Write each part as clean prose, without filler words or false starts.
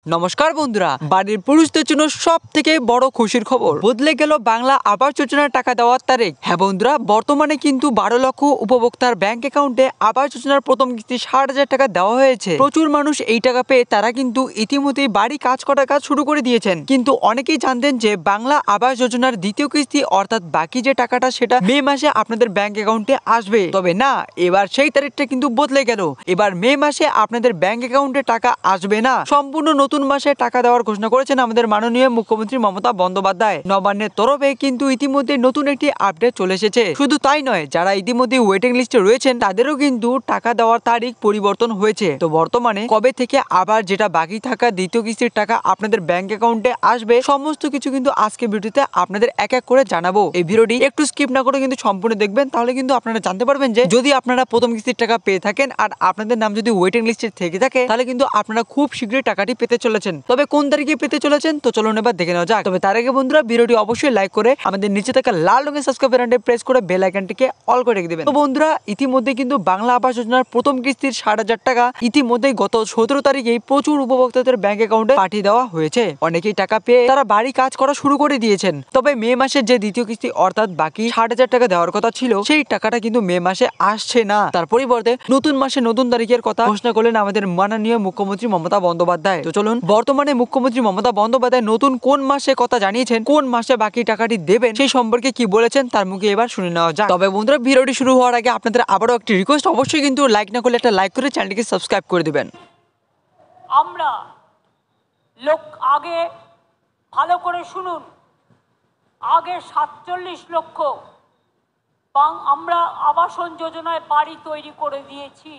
নমস্কার বন্ধুরা, বাড়ির পুরুষদের জন্য সব থেকে বড় খুশির খবর, বদলে গেল বাংলা আবাস যোজনার টাকা দেওয়ার তারিখ। হ্যাঁ বন্ধুরা, বর্তমানে কিন্তু 12 লক্ষ উপভোক্তার ব্যাংক অ্যাকাউন্টে আবাস যোজনার প্রথম কিস্তি 60,000 টাকা দেওয়া হয়েছে। প্রচুর মানুষ এই টাকা পেয়ে তারা কিন্তু ইতিমধ্যেই বাড়ি কাজ করার কাজ শুরু করে দিয়েছেন। কিন্তু অনেকেই জানতেন যে বাংলা আবাস যোজনার দ্বিতীয় কিস্তি অর্থাৎ বাকি যে টাকাটা সেটা মে মাসে আপনাদের ব্যাংক অ্যাকাউন্টে আসবে। তবে না, এবার সেই তারিখটা কিন্তু বদলে গেল। এবার মে মাসে আপনাদের ব্যাংক অ্যাকাউন্টে টাকা আসবে না, সম্পূর্ণ নতুন মাসে টাকা দেওয়ার ঘোষণা করেছেন আমাদের মাননীয় মুখ্যমন্ত্রী মমতা বন্দ্যোপাধ্যায়। নবান্নের তরফে কিন্তু ইতিমধ্যে নতুন একটি আপডেট চলে এসেছে। শুধু তাই নয়, যারা ইতিমধ্যে ওয়েটিং লিস্টে রয়েছেন তাদেরও কিন্তু টাকা দেওয়ার তারিখ পরিবর্তন হয়েছে। তো বর্তমানে কবে থেকে আবার যেটা বাকি থাকা দ্বিতীয় কিস্তির টাকা আপনাদের ব্যাংক অ্যাকাউন্টে আসবে, সমস্ত কিছু কিন্তু আজকে ভিডিওতে আপনাদের এক এক করে জানাবো। এই ভিডিওটি একটু স্কিপ না করে কিন্তু সম্পূর্ণ দেখবেন, তাহলে কিন্তু আপনারা জানতে পারবেন যে যদি আপনারা প্রথম কিস্তির টাকা পেয়ে থাকেন আর আপনাদের নাম যদি ওয়েটিং লিস্টে থেকে থাকে, তাহলে কিন্তু আপনারা খুব শীঘ্রই টাকাটি পেতে চলেছেন। তবে কোন তারিখে পেতে চলেছেন তো চলুন এবার দেখে নেওয়া যাক। তবে তার আগে বন্ধুরা, ভিডিওটি অবশ্যই লাইক করে আমাদের নিচে থাকা লাল রঙের সাবস্ক্রাইব বাটনটি প্রেস করে বেল আইকনটিকে অল করে রেখে দিবেন। তো বন্ধুরা, ইতিমধ্যে কিন্তু বাংলা আবাস যোজনার প্রথম কিস্তির 60,000 টাকা ইতিমধ্যে গত 17 তারিখেই প্রচুর উপভোক্তাদের ব্যাংক অ্যাকাউন্টে পাঠিয়ে দেওয়া হয়েছে। অনেকেই টাকা পেয়ে তারা বাড়ি কাজ করা শুরু করে দিয়েছেন। তবে মে মাসের যে দ্বিতীয় কিস্তি অর্থাৎ বাকি 60,000 টাকা দেওয়ার কথা ছিল, সেই টাকাটা কিন্তু মে মাসে আসছে না। তার পরিবর্তে নতুন মাসে নতুন তারিখের কথা ঘোষণা করলেন আমাদের মাননীয় মুখ্যমন্ত্রী মমতা বন্দ্যোপাধ্যায়। তো চলুন, বর্তমানে মুখ্যমন্ত্রী মমতা বন্দ্যোপাধ্যায় নতুন কোন মাসে কথা জানিয়েছেন, কোন মাসে বাকি টাকাটি দেবেন, সেই সম্পর্কে কি বলেছেন তার মুখে এবার শুনে নেওয়া যাক। তবে বন্ধুরা, ভিডিওটি শুরু হওয়ার আগে আপনাদের আবারও একটি রিকোয়েস্ট, অবশ্যই কিন্তু লাইক না করলে একটা লাইক করে চ্যানেলটিকে সাবস্ক্রাইব করে দিবেন। আমরা আগে ভালো করে শুনুন, আগে 47 লক্ষ আমরা আবাসন যোজনায় বাড়ি তৈরি করে দিয়েছি।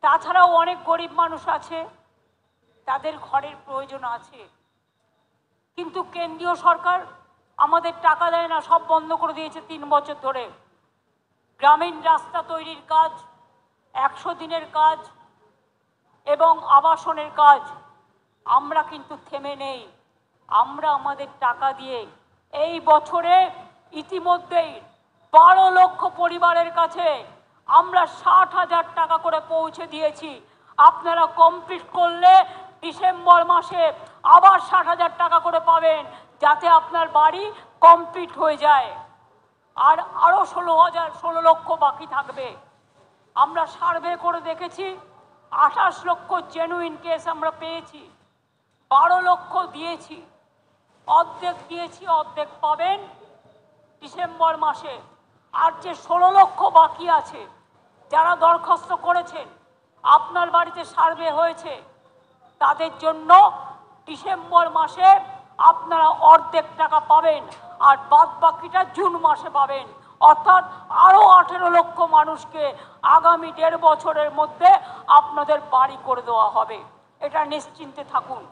তাছাড়াও অনেক গরিব মানুষ আছে, তাদের ঘরের প্রয়োজন আছে, কিন্তু কেন্দ্রীয় সরকার আমাদের টাকা দেয় না, সব বন্ধ করে দিয়েছে 3 বছর ধরে। গ্রামীণ রাস্তা তৈরির কাজ, 100 দিনের কাজ এবং আবাসনের কাজ আমরা কিন্তু থেমে নেই। আমরা আমাদের টাকা দিয়ে এই বছরে ইতিমধ্যেই 12 লক্ষ পরিবারের কাছে আমরা 60,000 টাকা করে পৌঁছে দিয়েছি। আপনারা কমপ্লিট করলে ডিসেম্বর মাসে আবার 60,000 টাকা করে পাবেন, যাতে আপনার বাড়ি কমপ্লিট হয়ে যায়। আর আরও 16 লক্ষ বাকি থাকবে। আমরা সার্ভে করে দেখেছি, 28 লক্ষ জেনুইন কেস আমরা পেয়েছি, 12 লক্ষ দিয়েছি, অর্ধেক দিয়েছি, অর্ধেক পাবেন ডিসেম্বর মাসে। আর যে 16 লক্ষ বাকি আছে, যারা দরখাস্ত করেছেন, আপনার বাড়িতে সার্ভে হয়েছে, তাদের জন্য ডিসেম্বর মাসে আপনারা অর্ধেক টাকা পাবেন আর বাদ বাকিটা জুন মাসে পাবেন। অর্থাৎ আরও 18 লক্ষ মানুষকে আগামী 1.5 বছরের মধ্যে আপনাদের বাড়ি করে দেওয়া হবে। এটা নিশ্চিন্তে থাকুন।